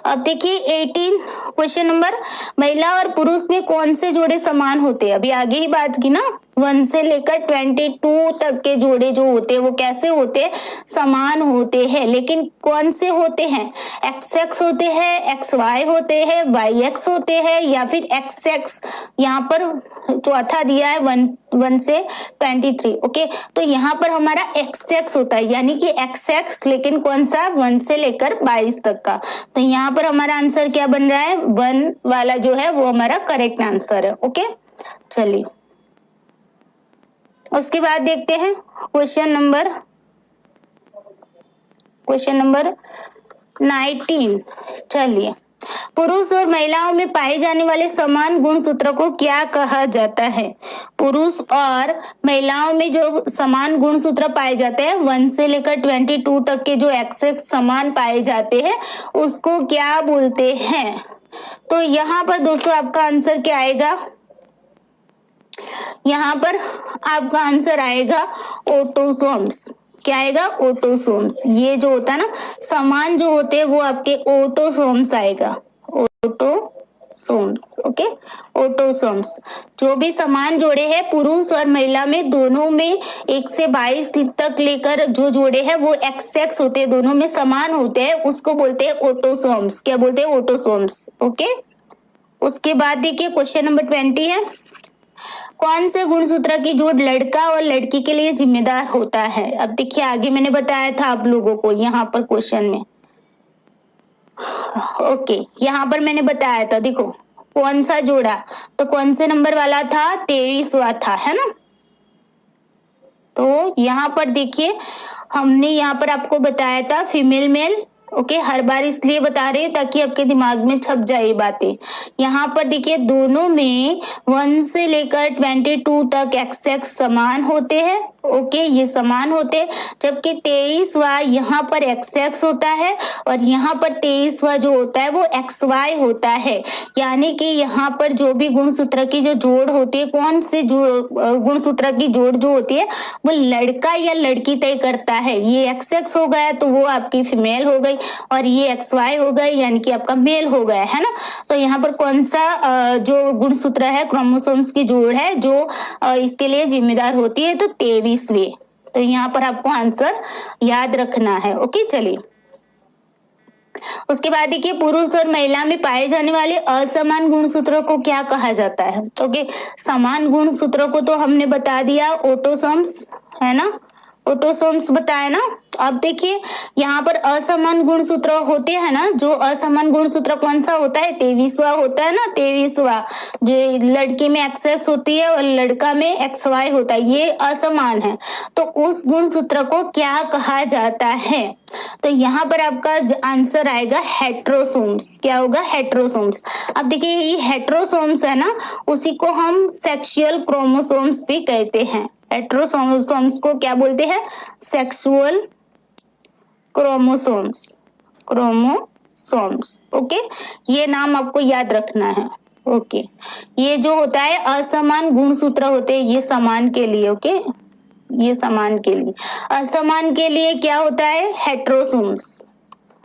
अब देखिए 18 क्वेश्चन नंबर, महिला और पुरुष में कौन से जोड़े समान होते हैं। अभी आगे ही बात की ना, 1 से लेकर 22 तक के जोड़े जो होते हैं वो कैसे होते हैं, समान होते हैं। लेकिन कौन से होते हैं, XX होते हैं, XY होते हैं, YX होते हैं, या फिर XX। यहाँ पर चौथा दिया है 1 से 23, ओके। तो यहाँ पर हमारा XX होता है, यानी कि XX, लेकिन कौन सा, 1 से लेकर 22 तक का। तो यहाँ पर हमारा आंसर क्या बन रहा है, 1 वाला जो है वो हमारा करेक्ट आंसर है, ओके। चलिए उसके बाद देखते हैं क्वेश्चन नंबर 19। चलिए, पुरुष और महिलाओं में पाए जाने वाले समान गुणसूत्र को क्या कहा जाता है। पुरुष और महिलाओं में जो समान गुणसूत्र पाए जाते हैं, 1 से लेकर 22 तक के जो XX समान पाए जाते हैं उसको क्या बोलते हैं। तो यहाँ पर दोस्तों आपका आंसर क्या आएगा, यहाँ पर आपका आंसर आएगा ऑटोसोम्स। क्या आएगा, ऑटोसोम्स। ये जो होता है ना समान जो होते हैं वो आपके ऑटोसोम्स आएगा, ऑटोसोम्स, ओके। ऑटोसोम्स जो भी समान जोड़े हैं पुरुष और महिला में, दोनों में 1 से 22 तक लेकर जो जोड़े हैं वो XX होते हैं, दोनों में समान होते हैं, उसको बोलते हैं ऑटोसोम्स। क्या बोलते हैं, ऑटोसोम्स, ओके। उसके बाद देखिए क्वेश्चन नंबर 20 है, कौन से गुणसूत्र की जोड़ लड़का और लड़की के लिए जिम्मेदार होता है। अब देखिए आगे मैंने बताया था आप लोगों को यहाँ पर क्वेश्चन में, ओके, यहाँ पर मैंने बताया था, देखो कौन सा जोड़ा, तो कौन से नंबर वाला था, 23वां था, है ना। तो यहाँ पर देखिए हमने यहाँ पर आपको बताया था फीमेल मेल ओके, हर बार इसलिए बता रही हूँ ताकि आपके दिमाग में छप जाए ये बातें। यहाँ पर देखिए दोनों में 1 से लेकर 22 तक एक्स समान होते हैं। ओके, ये समान होते हैं, जबकि 23वां यहाँ पर एक्स होता है और यहाँ पर 23वां जो होता है वो एक्स वाई होता है। यानी कि यहाँ पर जो भी गुणसूत्र की जो जोड़ होती है, कौन से गुणसूत्र की जोड़ जो होती है वो लड़का या लड़की तय करता है। ये एक्स हो गया तो वो आपकी फीमेल हो गई, और ये एक्स वाई हो गए यानी कि आपका मेल हो गया है ना। तो यहाँ पर कौन सा जो गुणसूत्र है, क्रोमोसोम्स की जोड़ है जो इसके लिए जिम्मेदार होती है, तो 23वें। तो यहाँ पर आपको आंसर याद रखना है। ओके, चलिए उसके बाद देखिए पुरुष और महिला में पाए जाने वाले असमान गुणसूत्रों को क्या कहा जाता है। ओके, समान गुणसूत्रों को तो हमने बता दिया, ऑटोसोम्स है ना, ऑटोसोम्स बताया ना। अब देखिए यहाँ पर असमान गुणसूत्र होते हैं ना, जो असमान गुणसूत्र कौन सा होता है, 23वां होता है ना, 23वां जो लड़की में एक्स होती है और लड़का में एक्स वाई होता है, ये असमान है। तो उस गुणसूत्र को क्या कहा जाता है, तो यहाँ पर आपका आंसर आएगा हेट्रोसोम्स। क्या होगा, हेट्रोसोम्स। अब देखिए ये हेट्रोसोम्स है ना, उसी को हम सेक्सुअल क्रोमोसोम्स भी कहते हैं। हेट्रोसोम्स को क्या बोलते हैं, सेक्सुअल क्रोमोसोम्स, क्रोमोसोम्स। ओके, ये नाम आपको याद रखना है। ओके, ये जो होता है असमान गुणसूत्र होते हैं, ये समान के लिए। ओके, ये समान के लिए, असमान के लिए क्या होता है, हेट्रोसोम्स।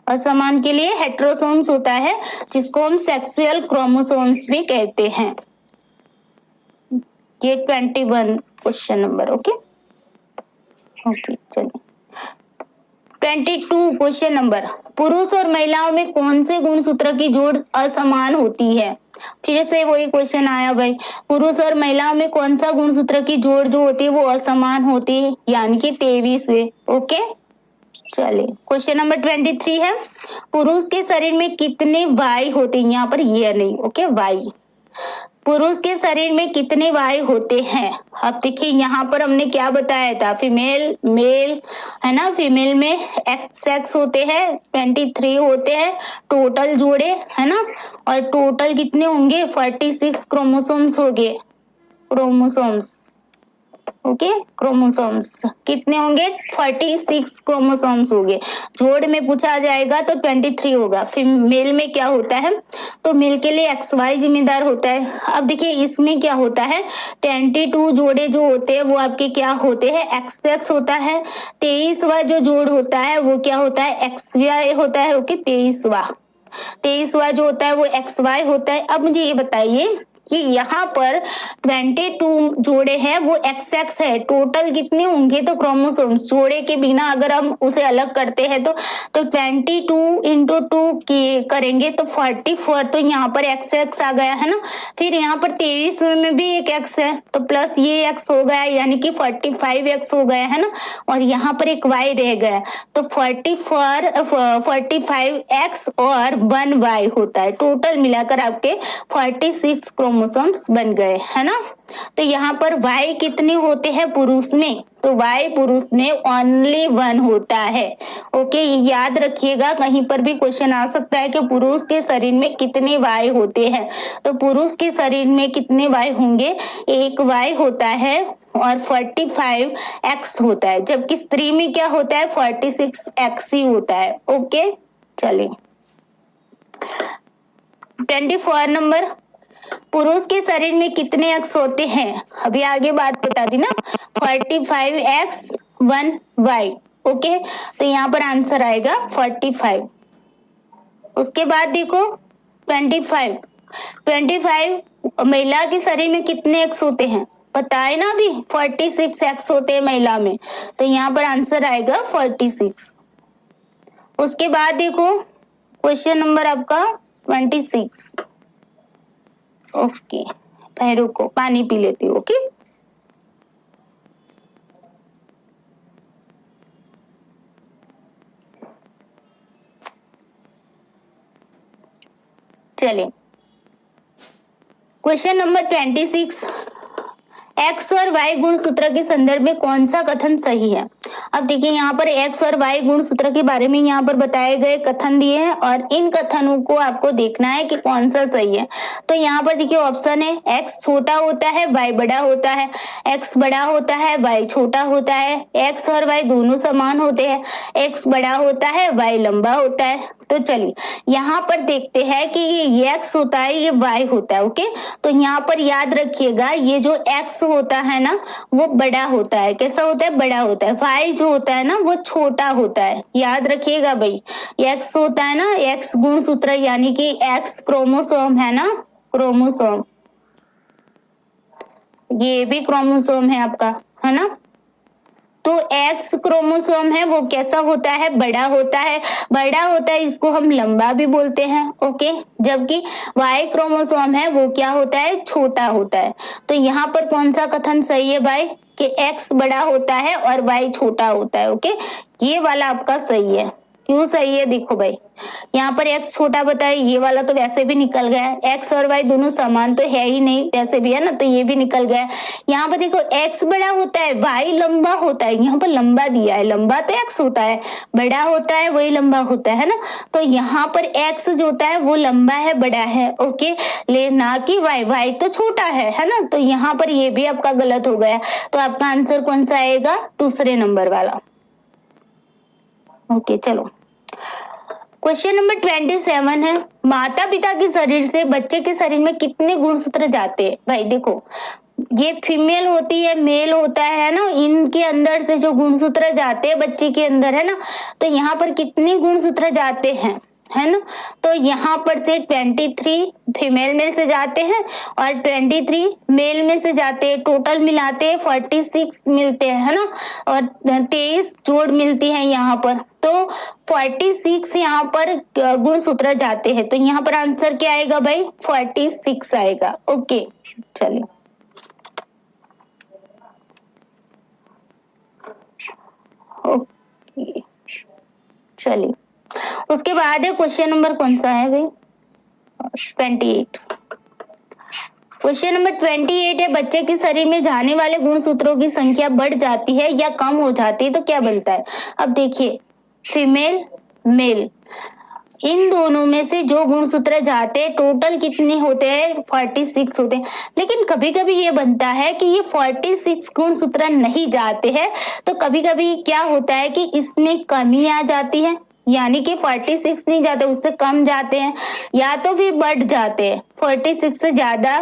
असमान के लिए हेट्रोसोम्स होता है, जिसको हम सेक्सुअल क्रोमोसोम्स भी कहते हैं। ये 21 क्वेश्चन नंबर। ओके ओके, चलिए 22 क्वेश्चन नंबर, पुरुष और महिलाओं में कौन से गुणसूत्र की जोड़ असमान होती है। फिर से वही क्वेश्चन आया भाई, पुरुष और महिलाओं में कौन सा गुणसूत्र की जोड़ जो होती है वो असमान होती है, यानी कि 23वें। ओके, चलिए क्वेश्चन नंबर 23 है, पुरुष के शरीर में कितने वाई होते हैं, यहाँ पर ये नहीं। ओके, वाई, पुरुष के शरीर में कितने वाई होते हैं। अब देखिए यहाँ पर हमने क्या बताया था, फीमेल मेल है ना, फीमेल में एक्स होते हैं, 23 होते हैं टोटल जोड़े है ना, और टोटल कितने होंगे, 46 क्रोमोसोम्स हो गए, क्रोमोसोम्स। ओके, क्रोमोसोम्स कितने होंगे, 46 क्रोमोसोम्स हो गए। जोड़ में पूछा जाएगा तो 23 होगा। फिर मेल में क्या होता है, तो मेल के लिए एक्स वाई जिम्मेदार होता है। अब देखिए इसमें क्या होता है, 22 जोड़े जो होते हैं वो आपके क्या होते हैं, एक्स होता है। 23वां जो जोड़ होता है वो क्या होता है, एक्स वाई होता है। ओके, 23वां जो होता है वो एक्स वाई होता है। अब मुझे ये बताइए कि यहाँ पर 22 जोड़े हैं वो एक्स है, टोटल कितने होंगे, तो क्रोमोसोम्स जोड़े के बिना अगर हम उसे अलग करते हैं तो 22 इंटू 2 करेंगे तो 44, तो यहाँ पर एक्स आ गया है ना। फिर यहाँ पर 23 में भी एक एक्स है तो प्लस ये एक्स हो गया, यानी कि 45 एक्स हो गया है ना, और यहाँ पर एक वाई रह गया तो 45 एक्स और 1 वाई होता है। टोटल मिलाकर आपके 46 क्रोमोसोम्स बन गए है ना। तो यहाँ पर वाई कितने होते हैं पुरुष में, तो वाई पुरुष में ओनली 1 होता है। ओके, याद रखिएगा, कहीं पर भी क्वेश्चन आ सकता है कि पुरुष के शरीर में कितने वाई होते हैं, तो पुरुष के शरीर में कितने वाई होंगे, एक वाई होता है और 45 एक्स होता है, जबकि स्त्री में क्या होता है, 46 एक्स ही होता है। ओके, चलिए 24 नंबर, पुरुष के शरीर में कितने एक्स होते हैं, अभी आगे बात बता दी ना, 45 एक्स 1 वाई। ओके, तो यहाँ पर आंसर आएगा 45। उसके बाद देखो 25 महिला के शरीर में कितने एक्स होते हैं, पता है ना अभी, 46 एक्स होते हैं महिला में, तो यहाँ पर आंसर आएगा 46। उसके बाद देखो क्वेश्चन नंबर आपका 26। ओके, पैरों को पानी पी लेती हूँ। ओके, चलिए क्वेश्चन नंबर 26, एक्स और वाई गुणसूत्र के संदर्भ में कौन सा कथन सही है। अब देखिए यहाँ पर एक्स और वाई गुणसूत्र के बारे में यहाँ पर बताए गए कथन दिए हैं और इन कथनों को आपको देखना है कि कौन सा सही है। तो यहाँ पर देखिए ऑप्शन है एक्स छोटा होता है वाई बड़ा होता है, एक्स बड़ा होता है वाई छोटा होता है, एक्स और वाई दोनों समान होते हैं, एक्स बड़ा होता है वाई लंबा होता है। तो चलिए यहाँ पर देखते हैं कि ये एक्स होता है ये वाई होता है। ओके, तो यहाँ पर याद रखिएगा ये जो एक्स होता है ना वो बड़ा होता है। कैसा होता है? बड़ा होता है। वाई जो होता है ना वो छोटा होता है। याद रखिएगा भाई, एक्स होता है ना, एक्स गुणसूत्र यानी कि एक्स क्रोमोसोम है ना, क्रोमोसोम, ये भी क्रोमोसोम है आपका, है ना। तो एक्स क्रोमोसोम है वो कैसा होता है? बड़ा होता है। बड़ा होता है इसको हम लंबा भी बोलते हैं। ओके, जबकि वाई क्रोमोसोम है वो क्या होता है? छोटा होता है। तो यहाँ पर कौन सा कथन सही है भाई कि एक्स बड़ा होता है और वाई छोटा होता है। ओके, ये वाला आपका सही है। क्यों सही है? देखो भाई यहाँ पर एक्स छोटा बताए, ये वाला तो वैसे भी निकल गया है। एक्स और वाई दोनों समान तो है ही नहीं, वैसे भी है ना, तो ये भी निकल गया। यहाँ पर देखो एक्स बड़ा होता है वाई लंबा होता है, यहाँ पर लंबा दिया है, लंबा तो एक्स होता है, बड़ा होता है वही लंबा होता है ना। तो यहाँ पर एक्स जो होता है वो लंबा है, बड़ा है। ओके, ले ना कि वाई, वाई तो छोटा है ना। तो यहाँ पर ये भी आपका गलत हो गया। तो आपका आंसर कौन सा आएगा? दूसरे नंबर वाला। ओके चलो, क्वेश्चन नंबर 27 है, माता पिता के शरीर से बच्चे के शरीर में कितने गुणसूत्र जाते हैं? भाई देखो ये फीमेल होती है, मेल होता है ना, इनके अंदर से जो गुणसूत्र जाते हैं बच्चे के अंदर, है ना, तो यहाँ पर कितने गुणसूत्र जाते हैं, है ना। तो यहाँ पर से 23 फीमेल में से जाते हैं और 23 मेल में से जाते हैं। टोटल मिलाते हैं 46 मिलते हैं, है ना, और 23 जोड़ मिलती है यहाँ पर। तो 46 यहाँ पर गुणसूत्र जाते हैं। तो यहाँ पर आंसर क्या आएगा भाई? 46 आएगा। ओके चलिए, ओके चलिए, उसके बाद है क्वेश्चन नंबर कौन सा है भाई? 28। क्वेश्चन नंबर 28 है, बच्चे के शरीर में जाने वाले गुणसूत्रों की संख्या बढ़ जाती है या कम हो जाती है तो क्या बनता है? अब देखिए फीमेल मेल इन दोनों में से जो गुणसूत्र जाते हैं टोटल कितने होते हैं? 46 होते हैं। लेकिन कभी कभी ये बनता है कि ये 46 गुणसूत्र नहीं जाते हैं, तो कभी कभी क्या होता है कि इसमें कमी आ जाती है, यानी कि 46 नहीं जाते, उससे कम जाते हैं, या तो फिर बढ़ जाते हैं। 46 से ज्यादा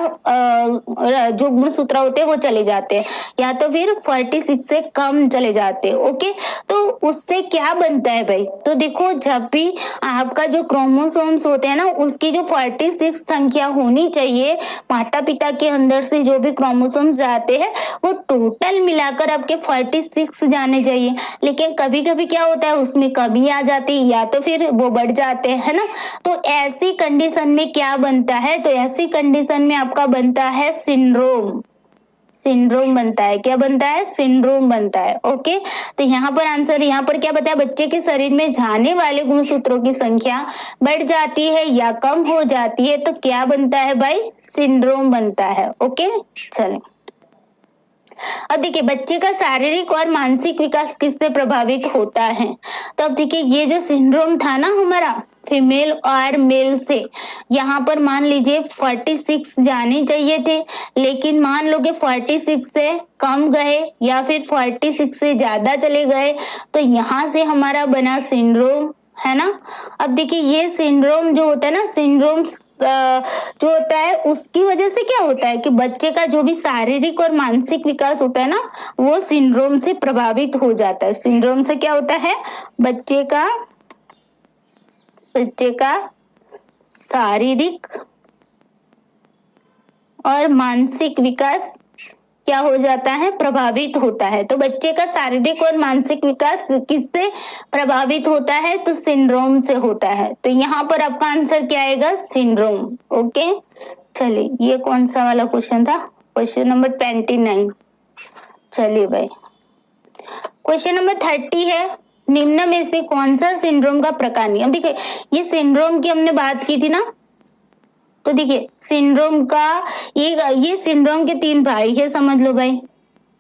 जो गुणसूत्र होते हैं वो चले जाते हैं, या तो फिर 46 से कम चले जाते हैं। ओके, तो उससे क्या बनता है भाई? तो देखो जब भी आपका जो क्रोमोसोम्स होते हैं ना उसकी जो 46 संख्या होनी चाहिए, माता पिता के अंदर से जो भी क्रोमोसोम्स जाते हैं वो टोटल मिलाकर आपके 46 जाने चाहिए। लेकिन कभी कभी क्या होता है उसमें कमी आ जाती है या तो फिर वो बढ़ जाते हैं, है ना। तो ऐसी कंडीशन में क्या बनता है? तो ऐसी कंडीशन में आपका बनता है सिंड्रोम। सिंड्रोम बनता है। क्या बनता है? सिंड्रोम बनता है। ओके, तो यहाँ पर आंसर यहाँ पर क्या बताया? बच्चे के शरीर में जाने वाले गुणसूत्रों की संख्या बढ़ जाती है या कम हो जाती है तो क्या बनता है भाई? सिंड्रोम बनता है। ओके चलें, अब देखिए बच्चे का शारीरिक और मानसिक विकास किससे प्रभावित होता है? तो अब देखिए ये जो सिंड्रोम था ना हमारा फीमेल और मेल से, यहाँ पर मान लीजिए 46 जाने चाहिए थे, लेकिन मान लो कि 46 से कम गए या फिर 46 से ज्यादा चले गए, तो यहाँ से हमारा बना सिंड्रोम, है ना। अब देखिए ये सिंड्रोम जो होता है ना, सिंड्रोम जो होता है उसकी वजह से क्या होता है कि बच्चे का जो भी शारीरिक और मानसिक विकास होता है ना वो सिंड्रोम से प्रभावित हो जाता है। सिंड्रोम से क्या होता है? बच्चे का शारीरिक और मानसिक विकास क्या हो जाता है? प्रभावित होता है। तो बच्चे का शारीरिक और मानसिक विकास किससे प्रभावित होता है? तो सिंड्रोम से होता है। तो यहाँ पर आपका आंसर क्या आएगा? सिंड्रोम। ओके चलिए, ये कौन सा वाला क्वेश्चन था? Question number 29। चलिए भाई, क्वेश्चन नंबर 30 है, निम्न में से कौन सा सिंड्रोम का प्रकार नहीं? अब देखिए ये सिंड्रोम की हमने बात की थी ना, तो देखिए सिंड्रोम का ये सिंड्रोम के 3 भाई है, समझ लो भाई।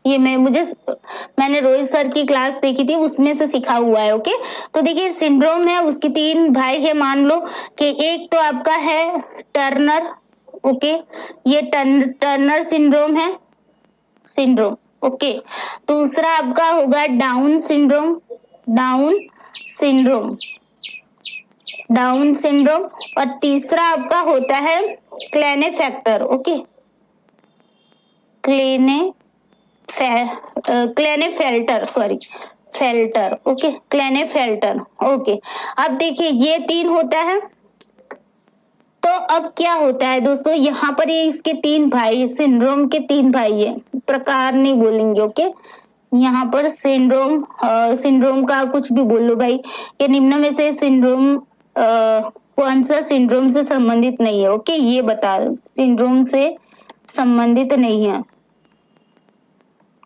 ये मैंने रोहित सर की क्लास देखी थी, उसमें से सीखा हुआ है। ओके, तो देखिए सिंड्रोम है, उसके 3 भाई है। मान लो कि एक तो आपका है टर्नर, ओके, ये टर्नर सिंड्रोम है, सिंड्रोम। ओके, दूसरा आपका होगा Down syndrome, Down syndrome, Down syndrome, और तीसरा आपका होता है Klinefelter. Okay, Klinefelter, sorry, felter. Okay, Klinefelter. Okay, अब देखिए ये 3 होता है। तो अब क्या होता है दोस्तों, यहाँ पर ये इसके 3 भाई, सिंड्रोम के 3 भाई है, प्रकार नहीं बोलेंगे। ओके, यहाँ पर सिंड्रोम का कुछ भी बोल लो भाई, कि निम्न में से सिंड्रोम कौन सा सिंड्रोम से संबंधित नहीं है। ओके, ये बता, सिंड्रोम से संबंधित नहीं है।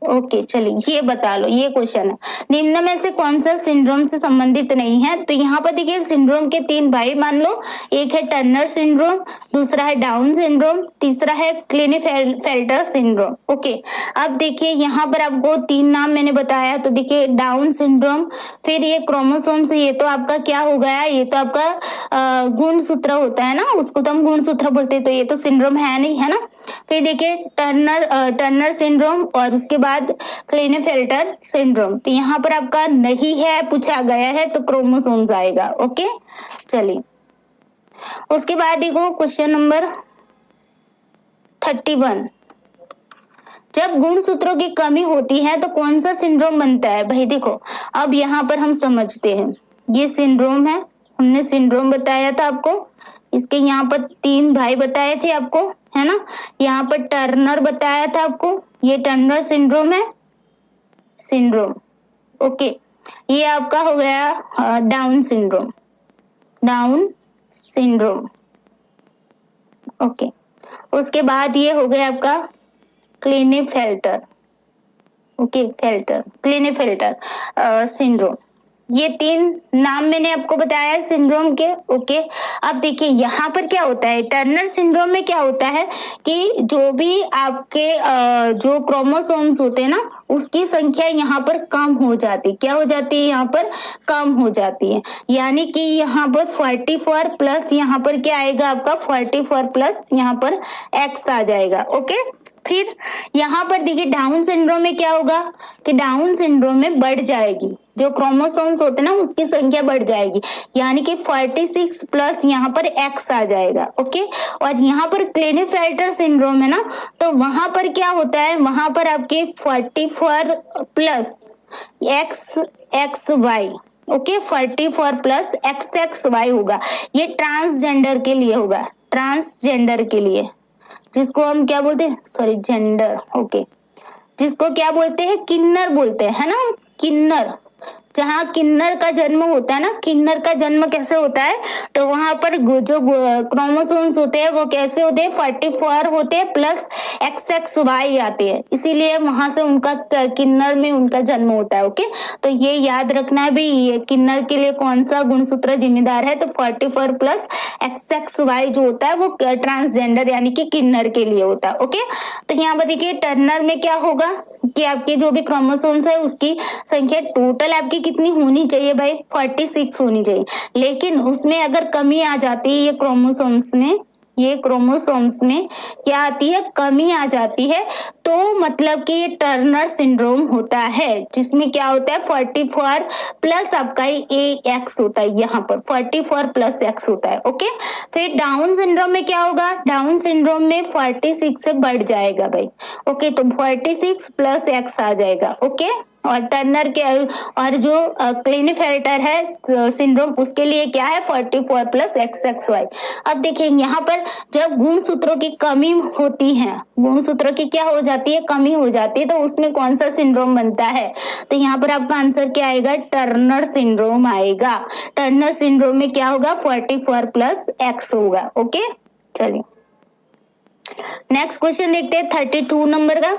ओके, चलिए ये बता लो, ये क्वेश्चन है, निम्न में से कौन सा सिंड्रोम से संबंधित नहीं है। तो यहाँ पर देखिए सिंड्रोम के 3 भाई मान लो, एक है टर्नर सिंड्रोम, दूसरा है डाउन सिंड्रोम, तीसरा है क्लेनेफेल्टर सिंड्रोम। ओके, अब देखिए यहाँ पर आपको 3 नाम मैंने बताया। तो देखिए डाउन सिंड्रोम, फिर ये क्रोमोसोम से, ये तो आपका क्या हो गया, ये तो आपका गुणसूत्र होता है ना, उसको तो हम गुणसूत्र बोलते हैं, तो ये तो सिंड्रोम है नहीं, है ना। फिर देखिए टर्नर सिंड्रोम, और उसके बाद क्लेनेफेल्टर सिंड्रोम। तो यहाँ पर आपका नहीं है पूछा गया है, तो क्रोमोसोम्स आएगा। ओके, चलिए उसके बाद देखो क्वेश्चन नंबर 31, जब गुणसूत्रों की कमी होती है तो कौन सा सिंड्रोम बनता है। भाई देखो, अब यहाँ पर हम समझते हैं, ये सिंड्रोम है, हमने सिंड्रोम बताया था आपको, इसके यहाँ पर 3 भाई बताए थे आपको, है ना। यहाँ पर टर्नर बताया था आपको, ये टर्नर सिंड्रोम है, सिंड्रोम। ओके, ये आपका हो गया down syndrome, Down syndrome. Okay, उसके बाद ये हो गया आपका क्लेनेफेल्टर। Okay, क्लेनेफेल्टर syndrome. ये 3 नाम मैंने आपको बताया सिंड्रोम के। ओके, अब देखिए यहाँ पर क्या होता है, टर्नर सिंड्रोम में क्या होता है कि जो भी आपके जो क्रोमोसोम्स होते हैं ना, उसकी संख्या यहाँ पर कम हो जाती, क्या हो जाती है, यहाँ पर कम हो जाती है। यानी कि यहाँ पर 44 प्लस यहाँ पर क्या आएगा आपका 44 प्लस यहाँ पर एक्स आ जाएगा। ओके, फिर यहाँ पर देखिए डाउन सिंड्रोम में क्या होगा कि डाउन सिंड्रोम में बढ़ जाएगी, जो क्रोमोसोम्स होते हैं ना उसकी संख्या बढ़ जाएगी, यानी कि 46 प्लस यहाँ पर एक्स आ जाएगा। ओके, और यहाँ पर क्लेनेफेल्टर सिंड्रोम है ना, तो वहां पर क्या होता है, वहां पर आपके 44 plus x y. Okay, 44 plus x y होगा, ये ट्रांसजेंडर के लिए होगा, ट्रांसजेंडर के लिए, जिसको हम क्या बोलते हैं, सॉरी जेंडर। ओके, जिसको क्या बोलते हैं, किन्नर बोलते हैं, है ना, किन्नर। जहाँ किन्नर का जन्म होता है ना, किन्नर का जन्म कैसे होता है, तो वहां पर जो क्रोमोसोम्स होते हैं वो कैसे होते हैं, 44 होते हैं प्लस XXY आते हैं, इसीलिए वहां से उनका किन्नर में उनका जन्म होता है। ओके, तो ये याद रखना है भी, ये किन्नर के लिए कौन सा गुणसूत्र जिम्मेदार है, तो 44 प्लस XXY जो होता है वो ट्रांसजेंडर यानी कि किन्नर के लिए होता है। ओके, तो यहाँ पर देखिए टर्नर में क्या होगा कि आपके जो भी क्रोमोसोम्स है उसकी संख्या टोटल आपकी कितनी होनी चाहिए भाई, 46 होनी चाहिए, लेकिन उसमें अगर कमी आ जाती है, ये क्रोमोसोम्स में क्या आती है, कमी आ जाती है, तो मतलब कि ये टर्नर सिंड्रोम होता है, जिसमें क्या होता है 44 प्लस आपका एक्स होता है, यहाँ पर 44 प्लस एक्स होता है। ओके, फिर डाउन सिंड्रोम में क्या होगा, डाउन सिंड्रोम में 46 से बढ़ जाएगा भाई। ओके, तो 46 प्लस एक्स आ जाएगा। ओके, और टर्नर के और जो क्लेनेफेल्टर है सिंड्रोम उसके लिए क्या है 44 प्लस XXY। अब देखिए यहाँ पर जब गुणसूत्रों की कमी होती है, गुणसूत्रों की क्या हो जाती है, कमी हो जाती है, तो उसमें कौन सा सिंड्रोम बनता है, तो यहाँ पर आपका आंसर क्या आएगा, टर्नर सिंड्रोम आएगा। टर्नर सिंड्रोम में क्या होगा 44 प्लस एक्स होगा। ओके, चलिए नेक्स्ट क्वेश्चन देखते हैं 32 नंबर का,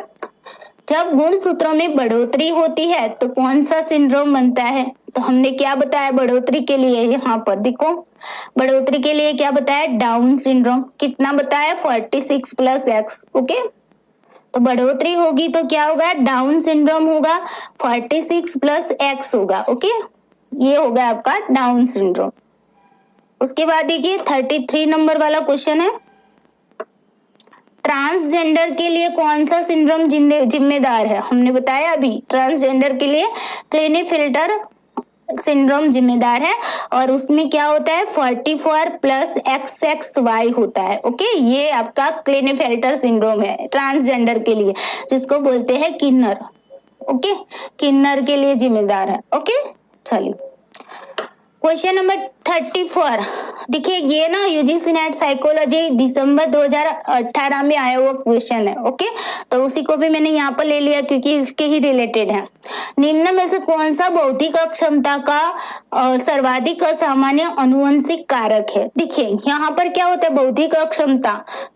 जब गुणसूत्रों में बढ़ोतरी होती है तो कौन सा सिंड्रोम बनता है। तो हमने क्या बताया बढ़ोतरी के लिए, यहाँ पर देखो बढ़ोतरी के लिए क्या बताया, डाउन सिंड्रोम। कितना बताया 46 प्लस एक्स। ओके, तो बढ़ोतरी होगी तो क्या होगा, डाउन सिंड्रोम होगा, 46 प्लस एक्स होगा। ओके, ये होगा आपका डाउन सिंड्रोम। उसके बाद देखिए 33 नंबर वाला क्वेश्चन है, ट्रांसजेंडर के लिए कौन सा सिंड्रोम जिम्मेदार है। हमने बताया अभी ट्रांसजेंडर के लिए क्लिनेफेल्टर सिंड्रोम जिम्मेदार है, और उसमें क्या होता है 44 प्लस XXY होता है। ओके, ये आपका क्लिनेफेल्टर सिंड्रोम है ट्रांसजेंडर के लिए, जिसको बोलते हैं किन्नर। ओके, किन्नर के लिए जिम्मेदार है। ओके, चलिए क्वेश्चन नंबर 34। देखिए ये ना यूजीसी नेट साइकोलॉजी दिसंबर 2018 में आया हुआ क्वेश्चन है। ओके, तो उसी को भी मैंने यहाँ पर ले लिया क्योंकि इसके ही रिलेटेड है। निम्न में से कौन सा बौद्धिक अक्षमता का सर्वाधिक असामान्य अनुवंशिक कारक है। देखिए यहाँ पर क्या होता है, बौद्धिक अक्षमता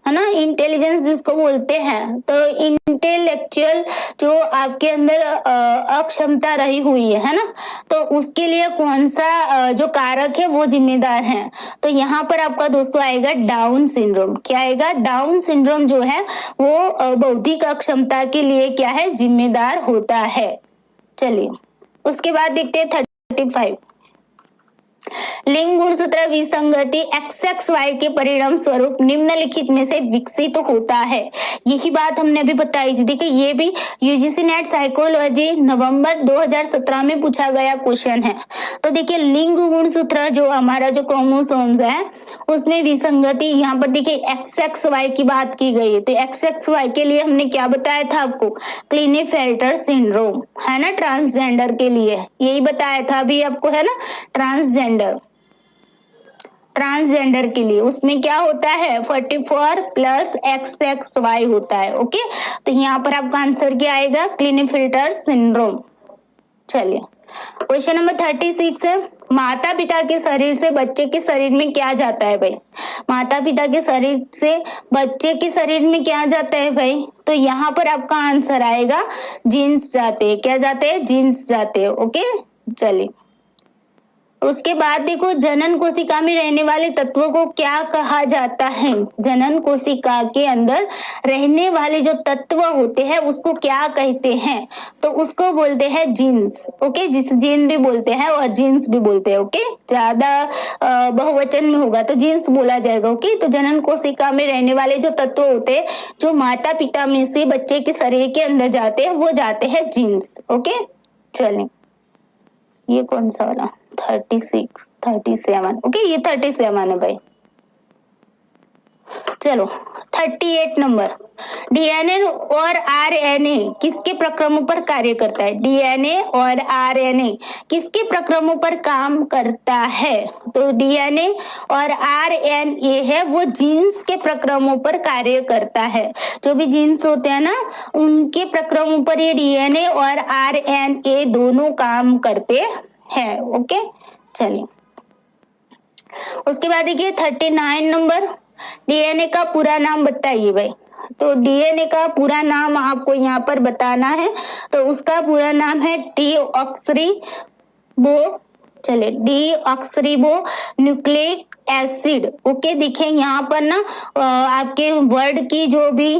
है ना, इंटेलिजेंस जिसको बोलते हैं। तो इंटेलेक्चुअल जो आपके अंदर अक्षमता रही हुई है ना, तो उसके लिए कौन सा जो कारक है वो जिम्मेदार है। तो यहाँ पर आपका दोस्तों आएगा डाउन सिंड्रोम। क्या आएगा, डाउन सिंड्रोम जो है वो बौद्धिक अक्षमता के लिए क्या है, जिम्मेदार होता है। चलिए उसके बाद देखते हैं 35। लिंग गुणसूत्र विसंगति XXY के परिणाम स्वरूप निम्नलिखित में से विकसित होता है। यही बात हमने अभी बताई थी। देखिए ये भी यूजीसी नेट साइकोलॉजी नवंबर 2017 में पूछा गया क्वेश्चन है। तो देखिए लिंग गुणसूत्र जो हमारा जो क्रोमोसोम्स है उसमें विसंगति, यहाँ पर देखिए XXY की बात की गई है। तो XXY के लिए हमने क्या बताया था आपको, क्लिनेफेल्टर सिंड्रोम है ना, ट्रांसजेंडर के लिए यही बताया था अभी आपको, है ना। ट्रांसजेंडर के लिए उसमें क्या होता है 44 प्लस XXY होता है। ओके, तो यहाँ पर आपका आंसर क्या आएगा, क्लिनेफेल्टर सिंड्रोम। चलिए क्वेश्चन नंबर 36 है, माता पिता के शरीर से बच्चे के शरीर में क्या जाता है भाई। माता पिता के शरीर से बच्चे के शरीर में क्या जाता है भाई, तो यहाँ पर आपका आंसर आएगा जीन्स जाते हैं। क्या जाते हैं, जीन्स जाते हैं। ओके, चलिए उसके बाद देखो जनन कोशिका में रहने वाले तत्वों को क्या कहा जाता है। जनन कोशिका के अंदर रहने वाले जो तत्व होते हैं उसको क्या कहते हैं, तो उसको बोलते हैं जीन्स। ओके, जिस जीन भी बोलते हैं और जीन्स भी बोलते हैं। ओके, ज्यादा बहुवचन में होगा तो जीन्स बोला जाएगा। ओके, तो जनन कोशिका में रहने वाले जो तत्व होते हैं जो माता पिता में से बच्चे के शरीर के अंदर जाते हैं वो जाते हैं जीन्स। ओके, चलिए ये कौन सा वाला 36 37। ओके, ये 37 है भाई। चलो 38 नंबर, डीएनए और आरएनए किसके प्रक्रमों पर कार्य करता है। डीएनए और आरएनए किसके प्रक्रमों पर काम करता है, तो डीएनए और आरएनए है वो जीन्स के प्रक्रमों पर कार्य करता है। जो भी जीन्स होते हैं ना उनके प्रक्रमों पर ये डीएनए और आरएनए दोनों काम करते हैं। ओके, चलिए उसके बाद देखिए 39 नंबर, डीएनए का पूरा नाम बताइए भाई। तो डीएनए का पूरा नाम आपको यहाँ पर बताना है, तो उसका पूरा नाम है डीऑक्सरीबो, चले डीऑक्सरीबो न्यूक्लिक एसिड। ओके, देखिए यहाँ पर ना आपके वर्ड की जो भी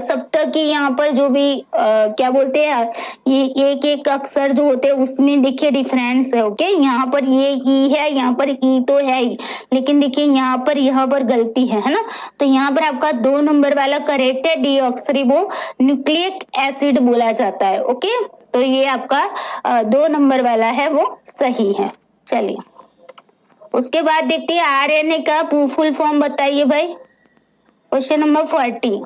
शब्द की यहाँ पर जो भी क्या बोलते हैं ये एक एक अक्षर जो होते हैं उसमें देखिए डिफरेंस है। ओके, यहाँ पर ये ई है, यहाँ पर ई तो है ही, लेकिन देखिए यहाँ पर गलती है ना। तो यहाँ पर आपका 2 नंबर वाला करेक्ट है, डीऑक्सरीबो न्यूक्लिक एसिड बोला जाता है। ओके, तो ये आपका 2 नंबर वाला है वो सही है। चलिए उसके बाद देखते हैं आरएनए का फुल फॉर्म बताइए भाई। क्वेश्चन नंबर 40,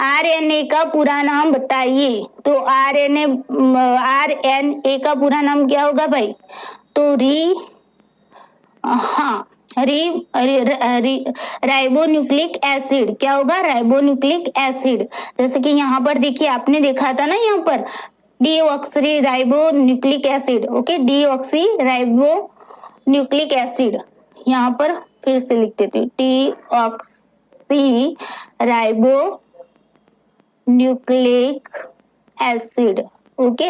आरएनए का पूरा नाम बताइए। तो आरएनए का पूरा नाम क्या होगा भाई, तो राइबोन्यूक्लिक एसिड। क्या होगा, राइबोन्यूक्लिक एसिड। जैसे कि यहाँ पर देखिए आपने देखा था ना, यहाँ पर deoxy ribonucleic acid. Okay, deoxy ribonucleic acid, यहाँ पर फिर से लिख देती हूँ डीऑक्सी राइबोन्यूक्लिक एसिड। ओके,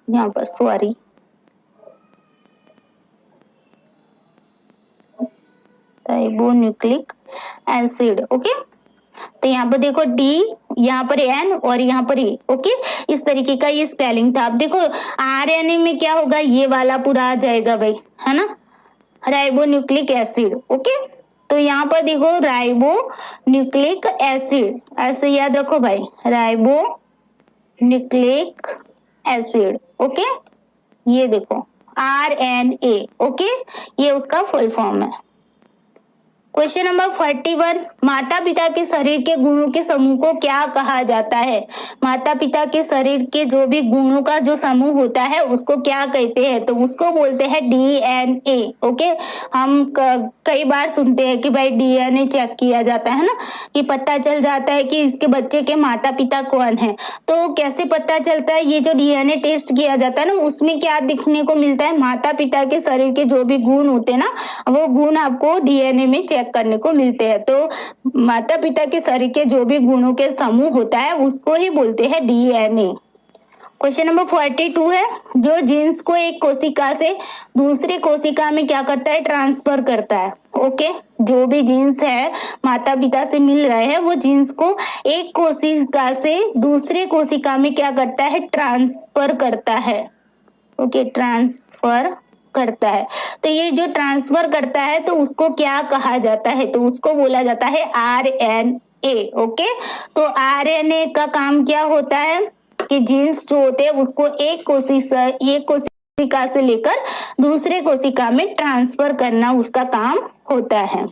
यहाँ पर सॉरी राइबोन्यूक्लिक एसिड। ओके, तो तो यहाँ पर देखो डी, यहाँ पर एन और यहाँ पर ए। ओके, इस तरीके का ये स्पेलिंग था। अब देखो आरएनए में क्या होगा, ये वाला पूरा आ जाएगा भाई, है ना, राइबो न्यूक्लिक एसिड। ओके, तो यहाँ पर देखो राइबो न्यूक्लिक एसिड, ऐसे याद रखो भाई, राइबो न्यूक्लिक एसिड। ओके, ये देखो RNA। ओके, ये उसका फुल फॉर्म है। क्वेश्चन नंबर 41, माता पिता के शरीर के गुणों के समूह को क्या कहा जाता है? माता पिता के शरीर के जो भी गुणों का जो समूह होता है उसको क्या कहते हैं? तो उसको बोलते हैं DNA। ओके, हम कई बार सुनते हैं कि भाई DNA चेक किया जाता है ना, कि पता चल जाता है कि इसके बच्चे के माता पिता कौन है। तो कैसे पता चलता है? ये जो DNA टेस्ट किया जाता है ना, उसमें क्या दिखने को मिलता है, माता पिता के शरीर के जो भी गुण होते हैं ना, वो गुण आपको DNA में चेक करने को मिलते हैं। तो माता पिता के शरीर के जो भी गुणों के समूह होता है उसको ही बोलते हैं DNA। क्वेश्चन नंबर 42 है, जो जीन्स को एक कोशिका से दूसरी कोशिका में क्या करता है, ट्रांसफर करता है। ओके, जो भी जीन्स है माता पिता से मिल रहे हैं, वो जीन्स को एक कोशिका से दूसरे कोशिका में क्या करता है, ट्रांसफर करता है। ओके, ट्रांसफर करता है। तो ये जो ट्रांसफर करता है तो उसको क्या कहा जाता है? तो उसको बोला जाता है RNA। ओके, तो RNA का काम क्या होता है कि जीन्स जो होते हैं उसको एक कोशिका से लेकर दूसरे कोशिका में ट्रांसफर करना उसका काम होता है।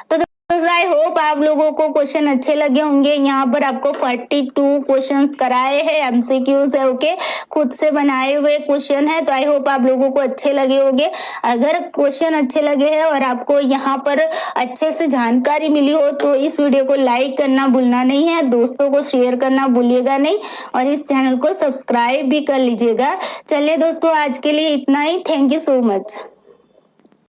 तो आई होप आप लोगों को क्वेश्चन अच्छे लगे होंगे। यहाँ पर आपको 42 क्वेश्चंस कराए हैं, MCQs है। ओके, खुद से बनाए हुए क्वेश्चन है। तो आई होप आप लोगों को अच्छे लगे होंगे। अगर क्वेश्चन अच्छे लगे हैं और आपको यहाँ पर अच्छे से जानकारी मिली हो तो इस वीडियो को लाइक करना भूलना नहीं है, दोस्तों को शेयर करना भूलिएगा नहीं, और इस चैनल को सब्सक्राइब भी कर लीजिएगा। चलिए दोस्तों, आज के लिए इतना ही। Thank you so much.